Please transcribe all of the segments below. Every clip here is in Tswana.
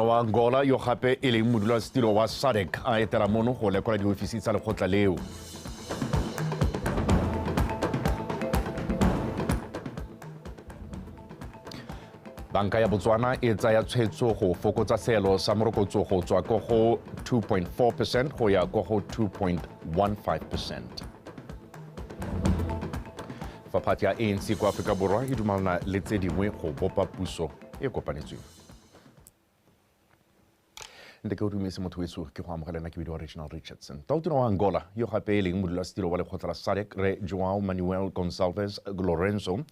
wa Angola yo gape e leng modulasetilo wa SADC a etela mono go lekola diofisi tsa lekgotla leo. Banka ya Botswana e tsaya tshwetso go fokotsa seelo sa morokotso go tswa ko go 2.4% go ya ko go 2.15%. Fapati ya ANC kwa Afrika Borwa e dumalana le tse dingwe go bopa puso e kopanetsweng. Ndeke o dumetse motho weso ke go amogelana ke bidio Reginald Richardson. Tautona wa Angola yo gape e leng modulasetilo wa lekgotla la SADC re João Manuel Gonçalves Lourenço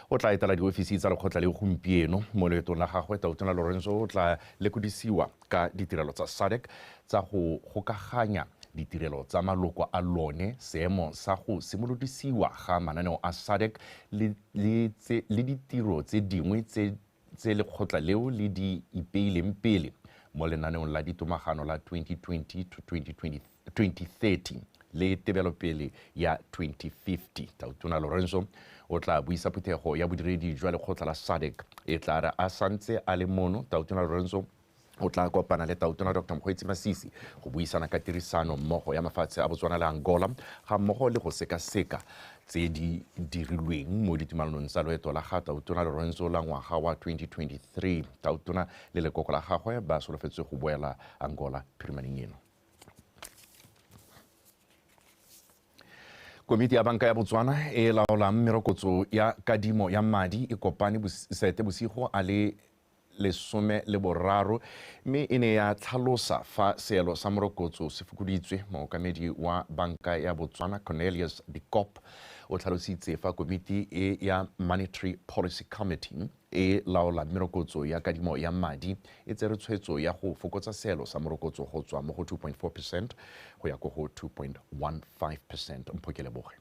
o tla etela diofisi tsa lekgotla le gompieno mo leetong la gagwe. Tautona Lourenço o tla lekodisiwa ka ditirelo tsa SADC tsa go gokaganya ditirelo tsa maloko a lone, seemo sa go simolodisiwa ga mananeo a SADC le ditiro tse dingwe tse lekgotla leo le di ipeileng pele mo lenaneong la ditomagano la 2020 to 2030 le tebelopele ya 2050. Tautona Lourenço o tla buisa phuthego ya bodiredi jwa lekgotla la SADC e tla re a santse a le mono. Tautona Lourenço o tla kopana le Tautona Dr. Mokgweetsi Masisi go buisana ka tirisano mmogo ya mafatshe a Botswana le Angola ga mmogo le go sekaseka tse di dirilweng mo ditumalanong tsa loeto la ga Tautona Lourenço la ngwaga wa 2023. Tautona le lekoko la gagwe ba solofetse go boela Angola phirimaneng eno. Komiti ya Banka ya Botswana e laolang merokotso ya kadimo ya madi e kopane Seetebosigo a le 13 mme e ne ya tlhalosa fa seelo sa morokotso se fokoditswe. Mookamedi wa Banka ya Botswana Cornelius de Kopp o tlhalositse fa komiti e ya Monetary Policy Committee e laola merokotso ya kadimo ya madi e tsere tshwetso ya go fokotsa seelo sa morokotso go tswa mo go 2.4% go ya go 2.15%. Mphokeleboge.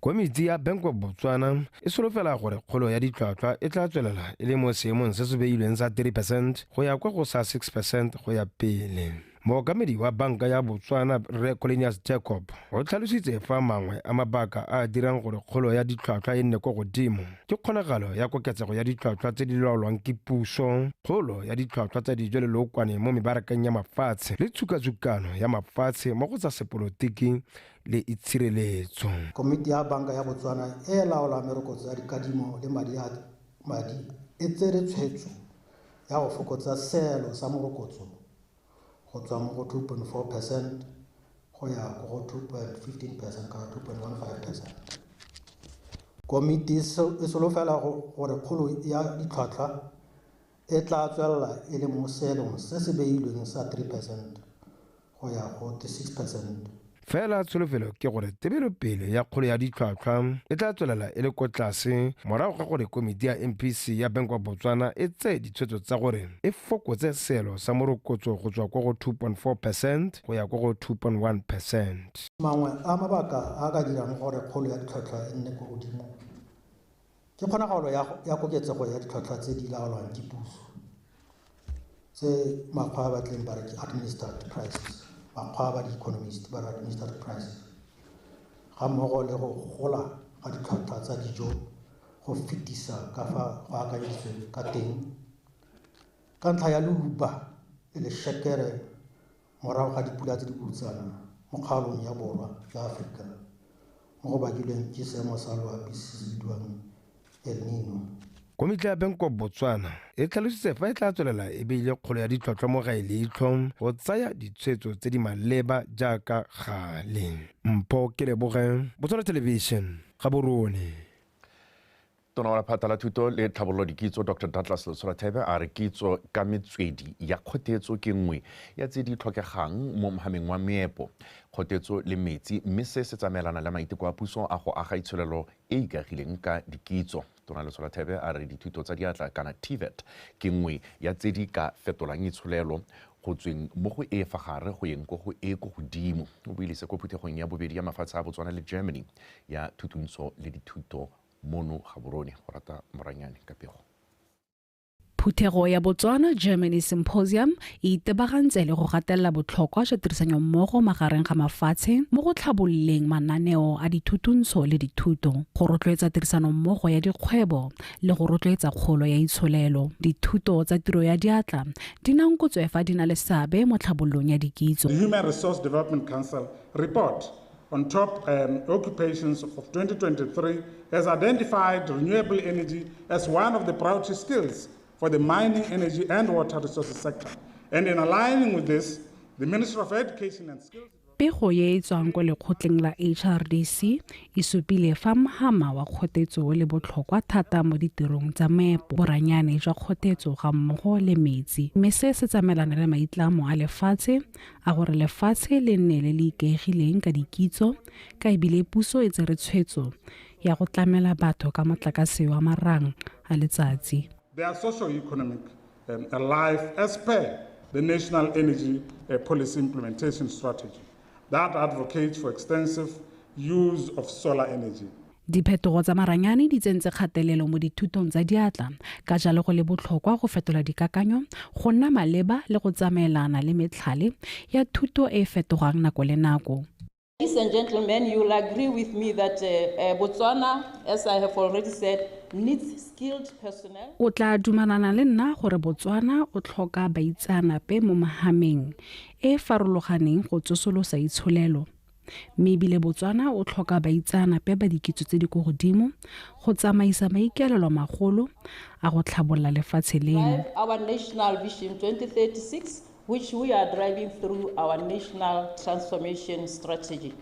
Komiti ya Bank of Botswana e solofela gore kgolo ya ditlhwatlhwa e tla tswelela e le mo seemong se se beilweng sa 3% go ya kwa go sa 6% go ya pele. Mookamedi wa Banka ya Botswana Re Collinius Jacob o tlhalositse fa mangwe a mabaka a dirang gore kgolo ya ditlhwatlhwa e nne kwa godimo ke kgonagalo ya koketsego ya ditlhwatlhwa tse di laolwang ke puso, kgolo ya ditlhwatlhwa tsa dijo le lookwane mo mebarakeng ya mafatshe le tshukatshukano ya mafatshe mo go tsa sepolotiki le itshireletso. Komiti ya Banka ya Botswana e laola merokotso ya dikadimo le madi e tsere tshwetso ya go fokotsa seelo sa morokotso go tswa mo go 2.4% go ya go 2.15% ka 2.15%. Komiti e solofela gore kgolo ya ditlhwatlhwa e tla tswelela e le mo seelong se se beilweng sa 3% go ya go 6%. Fela tsholofelo ke gore tebelopele ya kgolo ya ditlhwatlhwa e tla tswelela e le kwa tlase morago ga gore komiti ya MPC ya Bank of Botswana e tseye ditshwetso tsa gore e fokotse seelo sa morokotso go tswa kwa go 2.4% go ya kwa go 2.1%. Mangwe a mabaka a ka dirang gore kgolo ya ditlhwatlhwa e nne kwa godimo ke kgonagalo ya koketsego ya ditlhwatlhwa tse di laolwang ke puso tse makgwa ba tleng ba re ke administered prices. Bakgwa ba di-economist ba administered prices ga mmogo le go gola ga ditlhwatlhwa tsa dijo go fetisa ka fa go akanyeditsweng ka teng ka ntlha ya leuba le lešekere morago ga dipula tse di butsana mo kgaolong ya borwa ya Afrika mo go bakilweng ke seemo sa loapi se se bidiwang El Nino. Komiti ya Bank of Botswana e tlhalositse fa e tla tswelela e beile kgolo ya ditlhwatlhwa mo gae leitlho go tsaya ditshwetso tse di maleba jaaka gale. Mpho Keleboge, Botswana Television, Gaborone. Tona wa Lephata la Thuto le Tlhabololo Dikitso Dr. Douglas Lesolathebe a re kitso ka metswedi ya kgotetso ke nngwe ya tse di tlhokegang mo mogameng wa meepo, kgotetso le metsi, mme se se tsamaelana le maiteko a puso a go aga itsholelo e ikagileng ka dikitso. Tona Lesolathebe a re dithuto tsa diatla kana TVET ke nngwe ya tse di ka fetolang itsholelo go tsweng mo go e fa gare go yeng go e go godimo. O buile ko phuthegong ya bobedi ya mafatshe a Botswana le Germany ya thutuntsho le dithuto mono Gaborone go rata Moranyane ka pego. Phuthego ya Botswana Germany Symposium e itebagantse le go gatelela botlhokwa jwa tirisanyommogo magareng ga mafatshe mo go tlhabololeng mananeo a dithutontsho le dithuto, go rotloetsa tirisanommogo ya dikgwebo le go rotloetsa kgolo ya itsholelo. Dithuto tsa tiro ya diatla di nankotswe fa di na le seabe mo tlhabololong ya dikitso. The Human Resource Development Council report on top occupations of 2023 has identified renewable energy as one of the priority skills for the mining, energy and water resources sector. And in aligning with this, the Ministry of Education and Skills... Pego ye e tswang ko lekgotleng la HRDC e supile fa mohama wa kgotetso le botlhokwa thata mo ditirong tsa meepo, boranyane jwa kgotetso ga mmogo le metsi. Mme se se tsamaelana le maitlamo a lefatshe a gore lefatshe le nne le le ikaegileng ka dikitso ka ebile puso e tsere tshwetso ya go tlamela batho ka motlakase wa marang a letsatsi. They are socio-economic life as per the National Energy Policy Implementation Strategy that advocates for extensive use of solar energy. Diphetogo tsa maranyane di tsentse kgatelelo mo dithutong tsa diatla ka jalo go le botlhokwa go fetola dikakanyo go nna maleba le go tsamaelana le metlhale ya thuto e fetogang nako le nako. Ladies and gentlemen, you will agree with me that Botswana, as I have already said, needs skilled personnel. O tla dumelana le nna gore Botswana o tlhoka baitsanape mo mahameng e farologaneng go tsosolosa itsholelo. Mme ebile Botswana o tlhoka baitsanape ba dikitso tse di go godimo go tsamaisa maikaelelo magolo a go tlhabolola lefatshe leno. Our National Vision 2036, which we are driving through our National Transformation Strategy.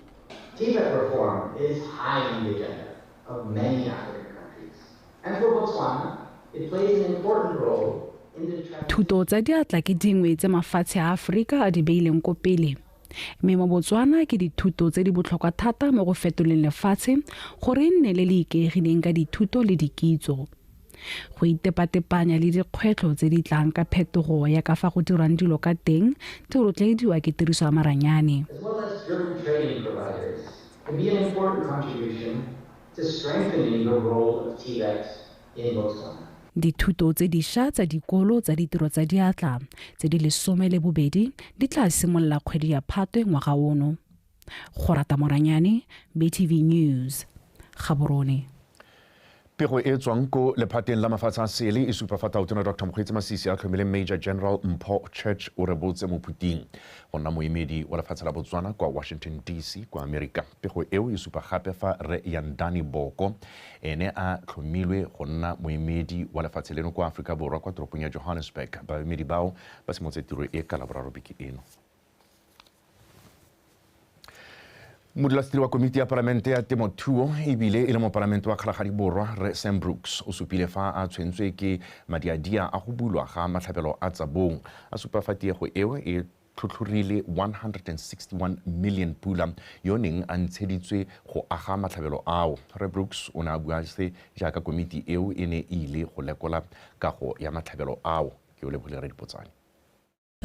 TVET reform is high on the agenda of many African countries. And for Botswana, it plays an important role in the Thuto tsa diatla ke dingwe tse mafatshe a Afrika a di beileng ko pele. Mme mo Botswana ke dithuto tse di botlhokwa thata mo go fetoleng lefatshe gore nne le le ikaegileng ka dithuto le dikitso. Go itepatepanya le dikgwetlho tse di tlang ka phetogo ya ka fa go dirwang dilo ka teng di rotloediwa ke tiriso ya maranyane. As well as urban training providers can be an important contribution to strengthening the role of TVET in Botswana. Dithuto tse dišwa tsa dikolo tsa ditiro tsa diatla tse di 12 di tla simolola kgwedi ya Phatwe ngwaga ono. Go rata Moranyane, BTV News, Gaborone. Pego e tswang ko lephateng la mafatshe a sele e supa fa taotona Dr. Mokgweetsi Masisi a tlhomile Major General Mpho Church o rebotse mo Phuthing go nna moemedi wa lefatshe la Botswana kwa Washington DC kwa Amerika. Pego eo e supa gape fa Re Yandani Boko ene a tlhomilwe go nna moemedi wa lefatshe leno kwa Afrika Borwa kwa toropong ya Johannesburg. Baemedi bao ba simotse tiro e ka laboraro beke eno. Modulasetiri wa komiti ya palamente ya temothuo ebile e le mo palamente wa Kalahari Borwa Re Sam Brooks o supile fa a tshwentswe ke madiadia a go bulwa ga matlhabelo a tsa bong a supa fa tiego eo e tlhotlhorile 161 million pula yo neng a ntsheditswe go aga matlhabelo ao. Re Brooks o ne a bua se jaaka komiti eo e ne ile go lekola kago ya matlhabelo ao. Ke o lebogile Re Dipotsane.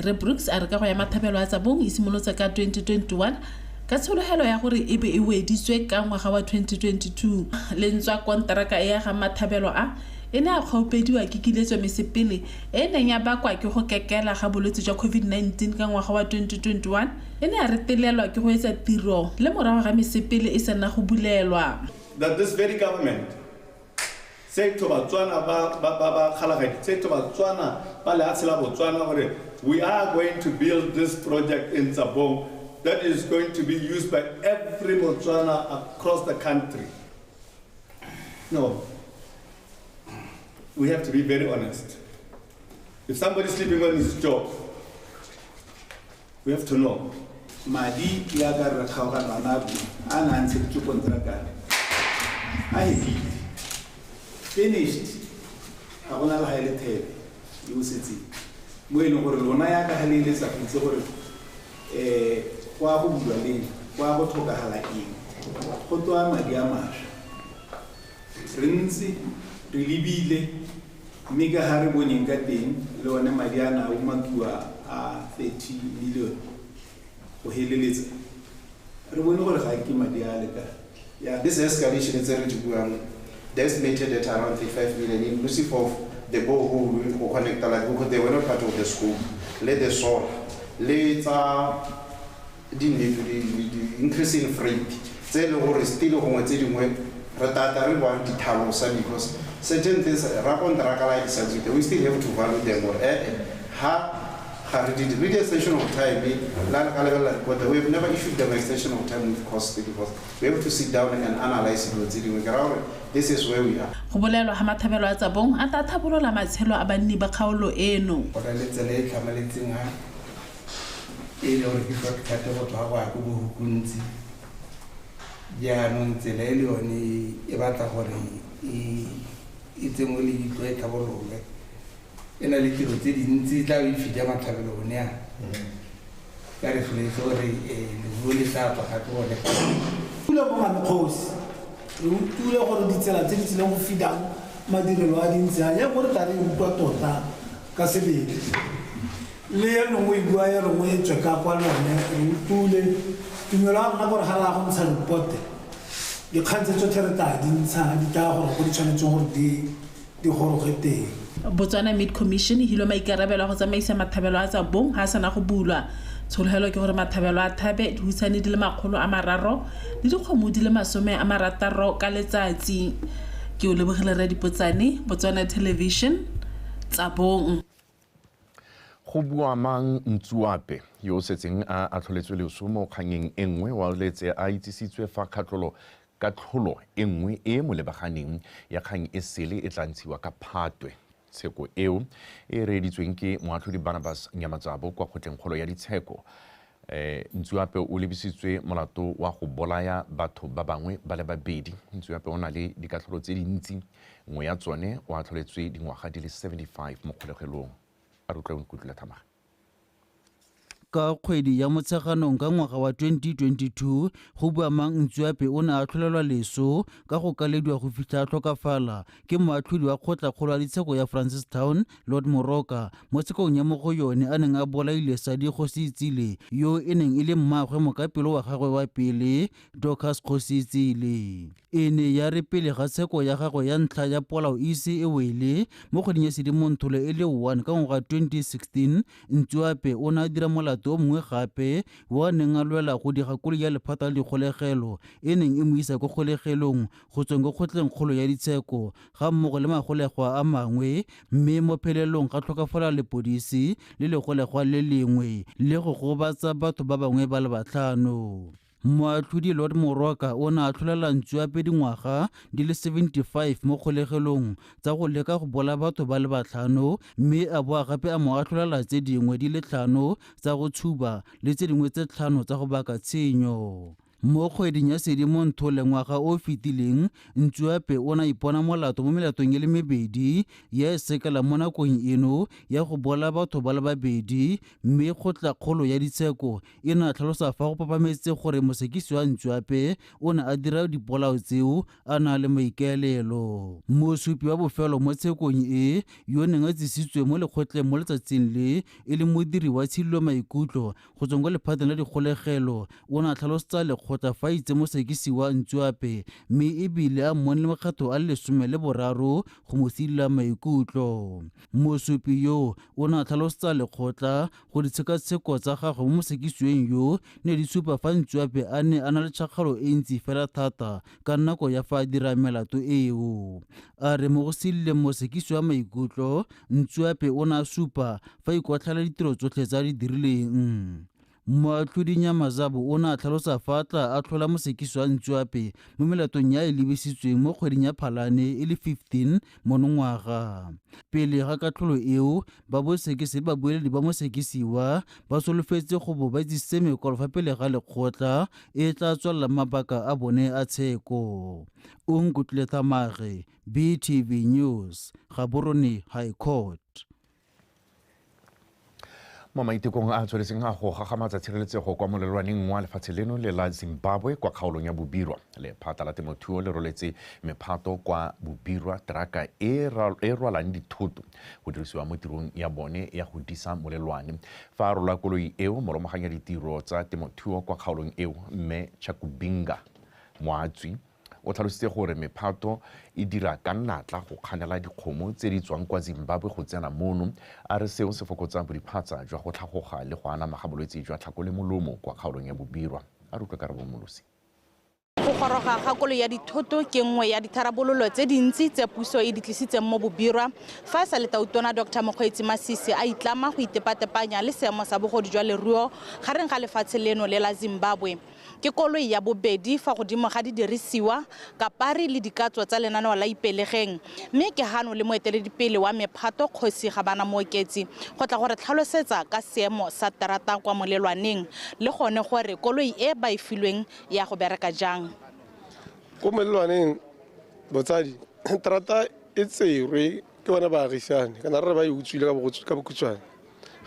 Re Brooks a re kago ya matlhabelo a tsa bong e simolotse ka 2021 ka tshologelo ya gore e be e weditswe ka ngwaga wa 2022 le ntswa kontraka e ya ga mathabelo a e ne a kgaopediwa ke kiletso mesepele e neng ya bakwa ke go kekela ga bolwetse jwa COVID-19 ka ngwaga wa 2021 e ne a retelelwa ke go etsa tiro le morago ga mesepele e sena go bulelwa. That this very government say to Botswana ba Kalahari, say to Botswana ba lefatshe la Botswana gore we are going to build this project in Tsabong that is going to be used by every Botswana across the country. No. We have to be very honest. If somebody is sleeping on his job, we have to know. Madi ya ka re kgaoga manabu a na ntse ke kontraka. I finished. A gona la ile thebe. Yo setse. Mo e leng gore lona ya ka halile sa fitse gore kwa go bua le kwa go tlhokagala eng go toa madi a masha re ntse re lebile mme ka ha re boneng ka teng le one madi a na umakiwa a 30 million go heleletsa re bone gore ga ke madi a le ka. Yeah, this escalation is already the estimated at around 35 million inclusive of the borehole go connecta like because they were not part of the scope. Let the soil, later the increase in freight. Tse le gore still go tse dingwe re tata re bua ditlhalosa because certain things ra kontraka like subject we still have to value them or ha did read extension of time but we have never issued them extension of time with cost because we have to sit down and analyze it. This is where we are. Go bolelwa ha Mathabelo a tsa bong a tathapolola matshelo a banni ba kgaolo eno. Go le tsela e tlhamaletseng ha e le gore ke shortcut go tswa go ya go bohukuntsi jaanong tsela e le yone e batla gore e tsengwe le ditlo e tlhabololwe e na le tiro tse dintsi tla o ifida Mathabelo one ya ka re fletse gore le bole tsa ga tsone tula go ga mkhosi tula gore ditsela tse di tsileng go fidang madirelo a dintsi a ya gore tla re utlwa tota ka sebele le ya no e bua ya rongwe e tswe ka kwa lone re tule tumelo a rona gore ga la go ntsha reporte di kgantsetso thereta di ntsha di tla gore go di tshwanetse gore di goroge teng. Botswana Meat Commission hilo maikarabelo go tsamaisa Mathabelo a tsa bong ha sana go bulwa tshologelo ke gore Mathabelo a thabe di hutsane di le 300 le dikgomo di le 60 ka letsatsi ke o lebogile ra dipotsane Botswana Television tsa bong. Go bua mang Ntsuape yo setseng a tlholetswe leso mo kganyeng engwe wa letse a itsisitswe fa katlholo engwe e mo lebaganeng ya kgang e sele e tlantshiwa ka Phatwe. Tsheko eo e reeditsweng ke moatlhodi Barnabas Nyamatsabo kwa kgotlengkgolo ya ditsheko. Ntsuape o lebisitswe molato wa go bolaya batho ba bangwe ba le babedi. Ntsuape o na le dikatlholo tse dintsi, nngwe ya tsone o atlholetswe dingwaga di le 75 mo kgolegelong. A re utlwa nkutla thamaga. Ka kgwedi ya motsheganong ka ngwaga wa 2022 go bua mang Ntsuape o ne a tlholelwa leso ka go kalediwa go fitlha a tlhokafala ke moatlhodi wa kgotla-kgolo ya ditsheko ya Francistown Lord Moroka mo tshekong ya mo go yone a neng a bolaile Sadi Kgositsile yo e neng e le mmaagwe mokapelo wa gagwe wa pele Dorcas Kgositsile. E ne ya re pele ga tsheko ya gagwe ya ntlha ya polao ise e wele mo kgweding ya Sedimonthole e le 1 ka ngwaga 2016 Ntsuape o ne a dira molato o mongwe gape wa neng a lwela go dikgakolo ya lephata la dikgolegelo e neng e mo isa ko kgolegelong go tsweng go kgotlengkgolo ya ditsheko ga mmogo le magolegwa a mangwe mme mo phelelong ga tlhokafala lepodisi le legolegwa le lengwe le go gobatsa batho ba bangwe ba le 5. Moatlhodi Lord Moroka o ne a tlholela Ntsuape dingwaga di le 75 mo kgolegelong tsa go leka go bola batho ba le 5 mme a boa gape a mo atlholela tse dingwe di le 5 tsa go tshuba le tse dingwe tse 5 tsa go baka tshenyo. Mo kgweding ya Sedimonthole ngwaga o fetileng Ntsuape o na ipona molato mo melatong e le 2 ya e sekela mo nakong eno ya go bola batho ba le 2 mme kgotla-kgolo ya ditsheko e ne a tlhalosa fa go papametse gore mosekisi wa Ntsuape o ne a dira dipolao tseo a na le maikaelelo. Mosupi wa bofelo mo tshekong e yo neng a tsisitswe mo lekgotleng mo letsatsing le e le modiri wa tshilo maikutlo go tswa go lephateng la dikgolegelo o ne a tlhalosetsa lekgotla fa itse mosekisi wa Ntsuape mme ebile a mmone le makgetho a 13 go mo sidila maikutlo. Mosupi yo o ne a tlhalosetsa lekgotla go ditshekatsheko tsa gagwe mo mosekisiweng yo ne di supa fa Ntsuape a ne a na le tšhakgalo e ntsi fela thata ka nako ya fa a dira melato eo. A re mo go sidile mosekisi wa maikutlo Ntsuape o ne a supa fa ikotlhala ditiro tsotlhe tsa di dirileng. Moatlhodi Nyamazabo o ne a tlhalosa fa tla a tlhola mosekisi wa Ntsuape mo melatong ya e lebisitsweng mo kgweding ya Phalane e le 15 monongwaga. Pele ga katlholo eo ba bosekisi le babueledi ba mosekisiwa ba solofetse go bo ba itsisitse mekwalo fa pele ga lekgotla e tla tswalela mabaka a bone a tsheko. O nkutlile Thamage, BTV News, Gaborone High Court. Mo maitekong a tsweletseng a go gagamatsa tshireletsego kwa molelwaneng wa lefatshe leno le la Zimbabwe kwa kgaolong ya Bobirwa. Lephata la temothuo le roletse mephato kwa Bobirwa teraka e rwalang dithoto go dirisiwa mo tirong ya bone ya go disa molelwane. Fa a rola koloi eo moromaganya ditiro tsa temothuo kwa kgaolong eo mme Chakubinga Moatswi o tlhalositse gore mephato e dira ka natla go kganela dikgomo tse di tswang kwa Zimbabwe go tsena mono a re seo se fokotsa bodiphatsa jwa go tlhagoga le go anama ga bolwetse jwa tlhako le molomo kwa kgaolong ya Bobirwa a rutlwa Karabo Molosi. Go goroga ga koloi ya dithoto ke nngwe ya ditharabololo tse dintsi tse puso e di tlisitseng mo Bobirwa fa sa letautona Dr. Mokgweetsi Masisi a itlama go itepatepanya le seemo sa bogodu jwa leruo gareng ga lefatshe leno le la Zimbabwe. Ke koloi ya bobedi fa godimo ga di dirisiwa kapari le dikatso tsa lenaneo la ipelegeng mme ke hano le moeteledipele wa mephato Kgosi Gabana Mooketsi go tla gore tlhalosetsa ka seemo sa terata kwa molelwaneng le gone gore koloi e ba e filweng ya go bereka jang. Ko molelwaneng botsadi terata e tserwe ke bona baagisane kana re ba e utswile ka bokhutshwane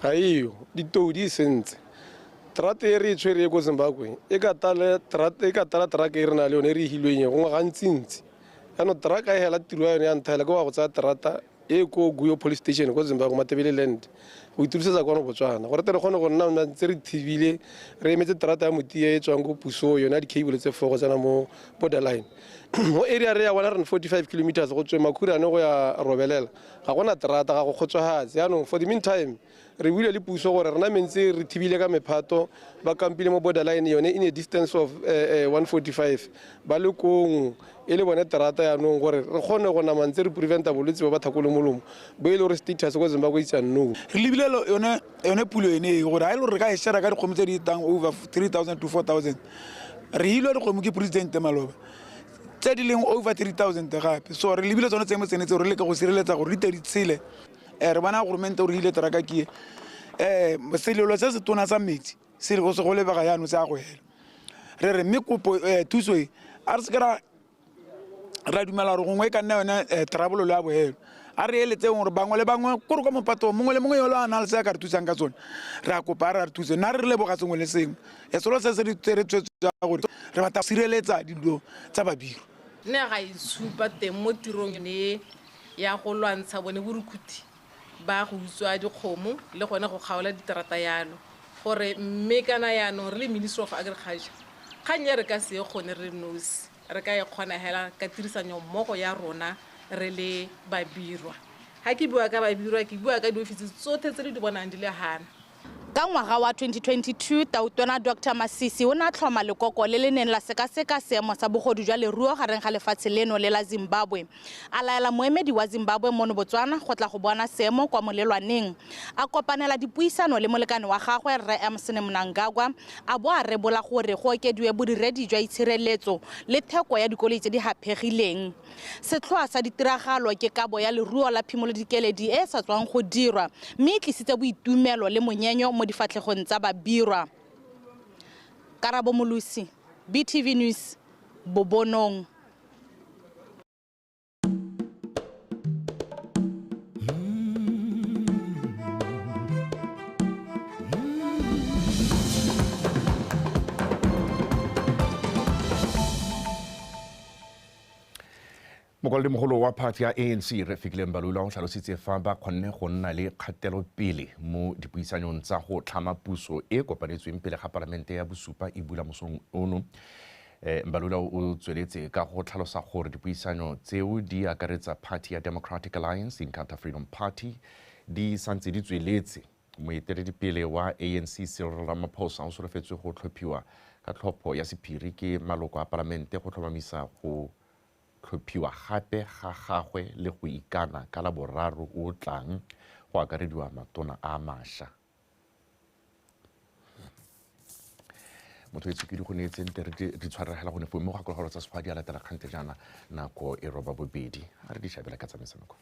ga iyo ditodi sentse. Terata e re tshwere go Zimbabwe e ka tala teraka e re na le yone re hilweng go ga ntsintsi ano teraka e hela tiro ya yone ya nthela go go tsa terata e ko Guyo police station go Zimbabwe Matebele land go ithusetsa kwa Botswana gore tere gone go nna ntse re thibile re emetse terata ya motie e tswang go puso yona di cable tse fogo tsana mo borderline mo area re ya 145 km go tswe Makhurane go ya Robelela ga gona terata ga go kgotswahatse ano for the meantime re buile le puso gore rena mentse re thibile ka mephato ba kampile mo borderline yone in a distance of 145 ba le kong e le bone terata ya no gore re gone go nama ntse re preventa bolwetse ba thakolo molomo bo ile re status go Zimbabwe itsa no re libile yone pulo ene gore a ile re ka e shera ka dikgomo tse di tang over 3000 to 4000 re hilo dikgomo ke president Maloba tse di leng over 3000 gape so re libile tsone tse mo tsenetse re le ka go sireletsa gore di tedi tsile re bana government o re ile teraka ke selelo se se tona sa metsi se go se go lebega yana se a go hela re mme kopo thuso e a re se ka ra dumela re gongwe ka nna yona trabololo ya bohelo a re eletse gore bangwe le bangwe kore kwa mopato mongwe le mongwe yo la ana le se ka re thusang ka tsone re a kopa re thuse nna re leboga sengwe le sengwe e selo se se re tswetsa gore re batla sireletsa dilo tsa babiro ne ga itshupa teng mo tirong ne ya go lwantsha bone borukhuthi ba go utswa dikgomo le gone go kgaola diterata yalo gore mme kana yaanong re le Ministry of Agriculture kganya re ka se gone re nosi re ka e kgona hela ka tirisanyo mmogo ya rona re le babirwa ha ke bua ka babirwa ke bua ka diofisi tsotlhe tse di bonang di le hana. Ka ngwaga wa 2022 tautona Dr. Masisi o na tlhoma lekoko le le neng la sekaseka seemo sa bogodu jwa leruo gareng ga lefatshe leno le la Zimbabwe a laela moemedi wa Zimbabwe mo Botswana go tla go bona seemo kwa molelwaneng a kopanela dipuisano le molekane wa gagwe Rre Emsene Mnangagwa a bo a rebola gore go okediwe bodiredi jwa itshireletso le theko ya dikoloi tse di hapegileng. Setlhoa sa ditiragalo ke kabo ya leruo la phimolodikeledi e sa tswang go dirwa mme e tlisitse boitumelo le monyenyo mo difatlhegong tsa babirwa. Karabo Molosi, BTV News, Bobonong. Mokwaledi-mogolo wa phathi ya ANC re Fikileng Mbalula o tlhalositse fa ba kgonne go nna le kgatelopele mo dipuisanong tsa go tlhama puso e kopanetsweng pele ga palamente ya bosupa e bula mosong ono. Mbalula o tsweletse ka go tlhalosa gore dipuisano tseo di akaretsa Party ya Democratic Alliance, Inkatha Freedom Party, di santse di tsweletse. Moeteledipele wa ANC Cyril Ramaphosa o solofetse go tlhophiwa ka tlhopho ya sephiri ke maloko a palamente go tlhomamisa go tlhophiwa gape ga gagwe le go ikana ka la boraro o tlang go akarediwa matona a mašwa. Motho etsukedi go neetse nte di tshwarela go ne fo mo ga kologolo tsa segwa di a latela kgante jana nako e roba bobedi a re di shabela ka tsamaisanako.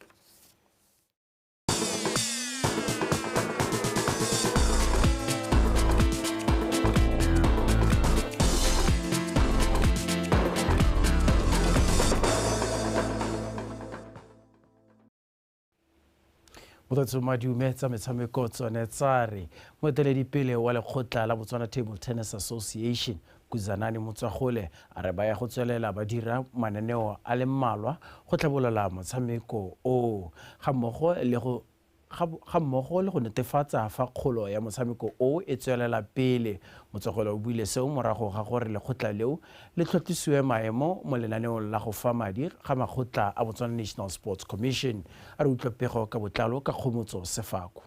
Motho madume tsa metshameko tsone tsare moeteledipele wa lekgotla la Botswana Table Tennis Association Kuzanani Motswagole a re ba ya go tswelela ba dira mananeo a le mmalwa go tlhabolola motshameko o ga mmogo le go ga mmogo le go netefatsa fa kgolo ya motshameko o e tswelela pele. Motswakgole o buile seo morago ga gore lekgotla leo le tlhotlhisiwe maemo mo lenaneong la go fa madi ga makgotla a Botswana National Sports Commission. A re utlwapego ka botlalo ka Kgomotso Sefako.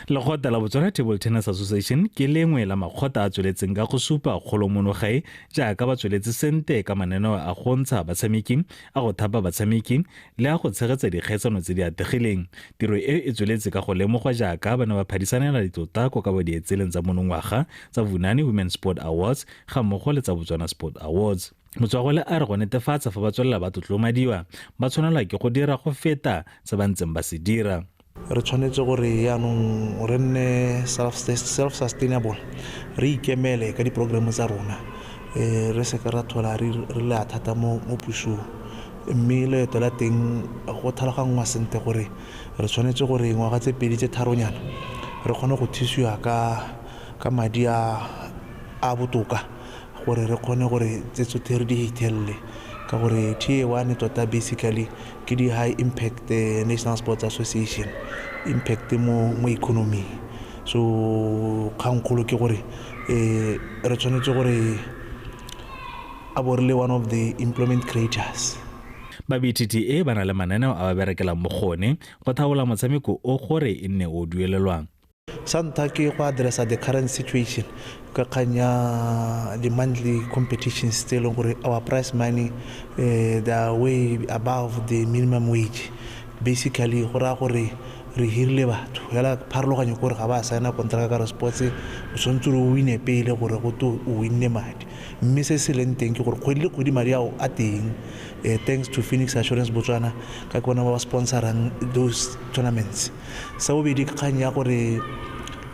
Lekgotla la Botswana Table Tennis Association ke lengwe la makgotla a tsweletseng ka go supa kgolomonogae jaaka ba tsweletse sente ka mananeo a go ntsha batshameki, a go thapa batshameki le a go tshegetsa dikgaisano tse di ategileng. Tiro e tsweletse ka go lemogwa jaaka bana ba phadisanela ditotako ka bo dietseleng tsa monongwaga tsa Vunani Women Sport Awards ga mmogo le tsa Botswana Sport Awards. Motswakgole a re go netefatsa fa ba tswelela ba tlotlomadiwa ba tshwanelwa ke go dira go feta se ba ntseng ba se dira. Re tshwanetse gore yaanong re nne self-sustainable, re ikemele ka diprogramme tsa rona, re se ka ra thola re le a thata mo pusong, mme leeto la teng go tlhalogangwa sente gore re tshwanetse gore ngwaga tse 2 tse 3 nyana re kgone go thusiwa ka madi a botoka gore re kgone gore tse tsotlhe re di hithelele ka gore tier 1 tota basically ke di high impact National Sports Association impact mo economy. So khankgolo ke gore re tshwanetse gore a borile one of the employment creators. Ba BTTA ba na le mananeo a ba berekelang mo gone go thaola motshameko o gore e nne o duelelwang. Santa ke go addressa the current situation ka kanya the monthly competitions still gore our prize money they are way above the minimum wage. Basically go ra gore re hirile batho yala pharologanyo gore ga ba signa contract ka sports o sontse o wine pele gore go to o winne madi, mme se se leng teng ke gore kgwedi le kgwedi madi ao a teng thanks to Phoenix Assurance Botswana ka bona ba sponsorang those tournaments. Sa bobedi ka kanya gore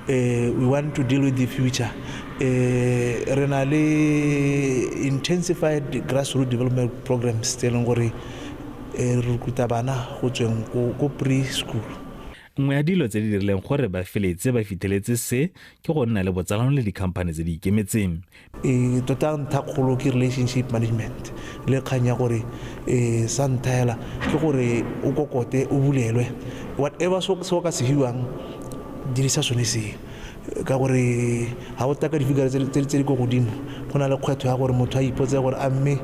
we want to deal with the future. Re na le intensified grassroots development programs tse leng gore re ruta bana go tsweng ko preschool. Nngwe ya dilo tse di dirileng gore ba feletse ba fitlheletse se ke go nna le botsalano le dikhamphane tse di ikemetseng. Tota nthakgolo ke relationship management le kganya gore sa nthela ke gore o kokote o bulelwe whatever so ka se hiwang dirisa sone se ka gore ha o taka difigara tse di go godimo go na le kgwetho ya gore motho a ipotse gore a mme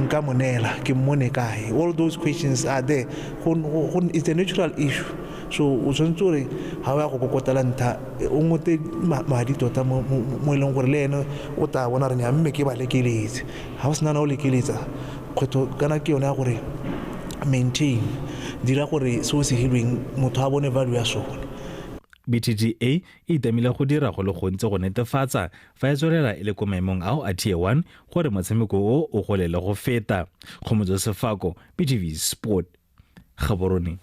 nka monela ke mmone kae. All those questions are there. It's a natural issue. So o tshwanetse gore ha o ya go kokotela ntha o ngote madi tota mo eleng gore le ene o ta bona re nya mme ke ba lekeletse ha o sena na o lekeletsa kgwetho kana ke yone ya gore maintain dira gore se o se hilweng motho a bone value ya sone. BTTA e itamile go dira go le gontse go netefatsa fa e tswelela e le ko maemong ao a tier 1 gore motshameko o golele go feta. Kgomotso Sefako, BTV Sport, Gaborone.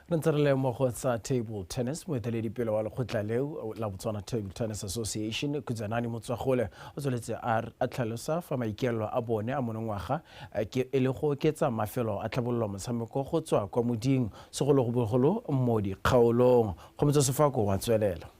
Re ntse re le mo go tsa table tennis moeteledipele wa lekgotla leo la Botswana Table Tennis Association Kudzanani Motswakgole o tsweletse a tlhalosa fa maikelo a bone a monongwaga ke e le go oketsa mafelo a tlhabololo motshameko go tswa kwa moding segolo go bogolo mo dikgaolong. Kgomotso Sefako wa tswelela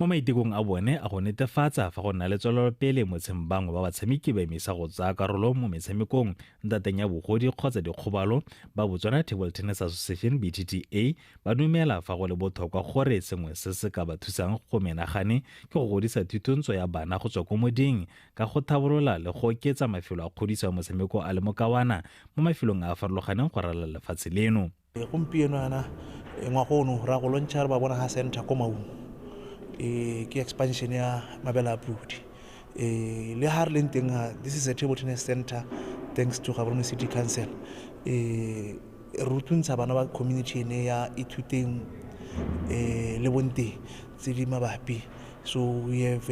mo maitekong a bone a go netefatsa fa go nna le tswelelopele mo tshembangwe ba batshameki ba emisa go tsaya karolo mo metshamekong ntateng ya bogodi kgotsa dikgobalo ba Botswana Table Tennis Association BTTA ba dumela fa go le botlhokwa gore sengwe se se ka ba thusang go menagane ke go godisa thutontsho ya bana go tswa ko moding ka go thabolola le go oketsa mafelo a kgodiso ya motshameko a le mokawana mo mafelong a farologaneng go ralala lefatshe leno. Gompieno ana ngwagono ra go lontšha re ba bona ha center ko maung ke expansion ya Mabela Pudi le ha re leng teng this is a table tennis center thanks to Gaborone City Council rutuntsha bana ba community ne ya ithuteng le bonte tse di mabapi. So we have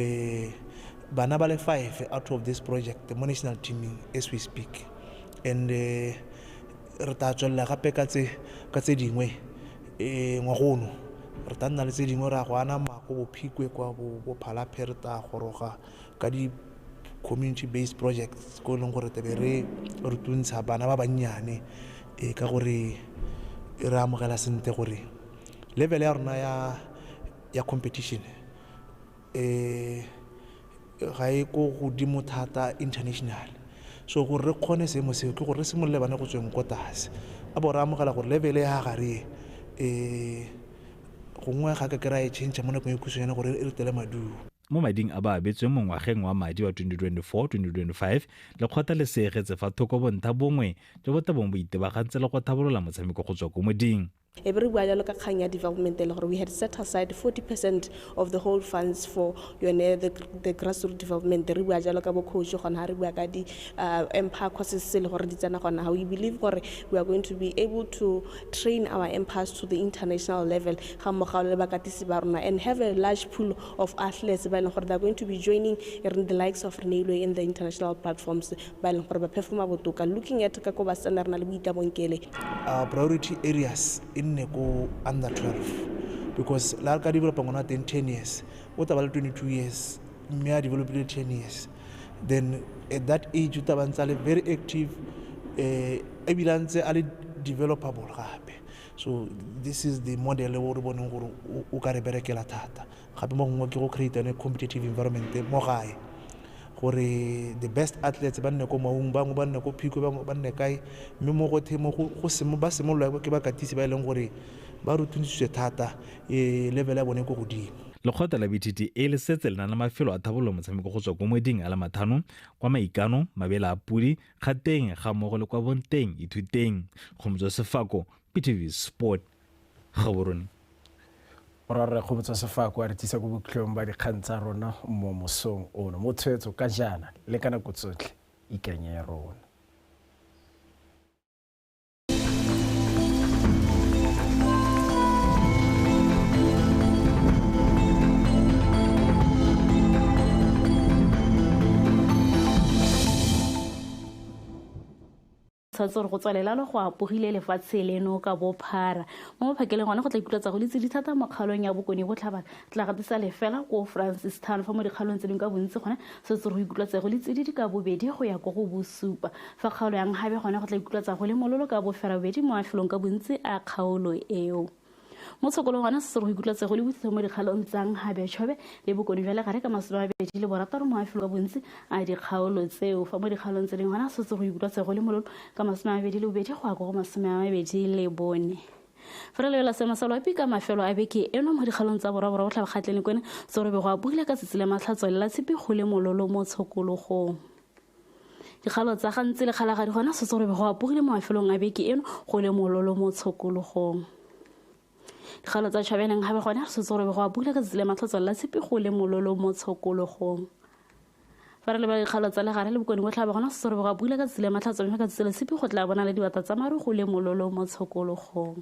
bana ba le 5 out of this project the national team as we speak, and re ta tswela gape ka tse dingwe ngwagono re ta nna le tse dingwe ra go ana mako bophikwe kwa bo Phalaphe re ta goroga ka di community based projects go leng gore tebe re rutuntsha bana ba bannyane ka gore re amogela sente gore level ya rona ya competition ga e go godimo thata international. so gore re kgone seemo seo ke gore re simolole bana go tsweng ko tlase a bo re amogela gore level ya gare gongwe ga ka kry-a e change mo nakong e khutshwane gore e re tele maduo mo mading a ba abetsweng mo ngwageng wa madi wa 2024-2025 lekgotla le seegetse fa thoko bontlha bongwe jo bo tabong bo itebagantse le go thabolola motshameko go tswa ko moding Every while ka kgang ya development we had set aside 40% of the whole funds for the grassroots development re bua jalo ka bo coach gona re bua ka di empire courses se le gore di tsena gona how we believe gore we are going to be able to train our empires to the international level ga mogao le bakatisi ba rona and have a large pool of athletes ba leng gore they are going to be joining in the likes of Renelo in the international platforms ba leng gore ba performa botoka looking at ka ko ba tsena rena le boitabonkele priority areas in go under 12 because la ka develop ngona 10 years o taba le 22 years me a develop 10 years then at that age o taba ntse le very active evidence ali developable gape so this is the model o re boneng gore o ka re berekela thata gape mo ngwe ke go create a competitive environment mo gae gore the best athletes ba nne ko maung bangwe ba nne ko phiko ba nne kae mme mo go themo go semo ba semolwa ke ba katisi ba ileng gore ba rutunisitswe thata level ya bone go godimo lekgotla la BTT le setse le na le mafelo a thabololo motshameko go tswa ko moding a le mathano kwa maikano mabele a pudi gateng ga mmogo le kwa bonteng ithuteng Kgomotso Sefako PTV Sport Gaborone Rare Kgomotso Sefako a re tisa go botlhong ba dikgang tsa rona mo mosong ono mo tshwetso ka jana le kana go tsotlhe ikenya ya rona tsore go tswalela le go apogile lefatshe leno ka bophara mo phakeleng gona go tla ikutlatsa go le tse di thata mo kgalong ya bokone go tlhaba tla gatisa lefela ko Francistown fa mo dikgalong tse dingwe ka bontsi gona se tsore go ikutlatsa go le tse di ka bobedi go ya go go bosupa fa kgaolo yang habe gona go tla ikutlatsa go le mololo ka bofera bobedi mo afelong ka bontsi a kgaolo eo mo tshokolong gona se go ikutlatsa go le botse mo dikgalong tsang habe tshobe le bokone jwa le gare ka masomabedi le borataro mo afelo ka bontsi a dikgaolo tseo fa mo dikgalong tse dingwe gona se go ikutlatsa go le mololo ka masomabedi le bobedi go ya go masomabedi le bone fa re lebela sema sa loapi ka mafelo a beke eno mo dikgalong tsa borabora go tlhaba kgatleng kone se re be go a bugile ka tsitsile matlhatso le la tshipi go le mololo mo tshokologong dikgalo tsa gantsi le kgalagadi gona se re be go a bugile mo mafelong a beke eno go le mololo mo tshokologong dikgalo tsa tšhabeleng gabe gone se re be go a bugile ka tsitsile matlhatso le la tshipi go le mololo mo tshokologong fa re lebala dikgalo tsa legare le bokone go tlhaba gona se re be go a bugile ka tsitsile matlhatso mme ka tsitsile tshipi go tla bona le diwata tsa maru go le mololo mo tshokologong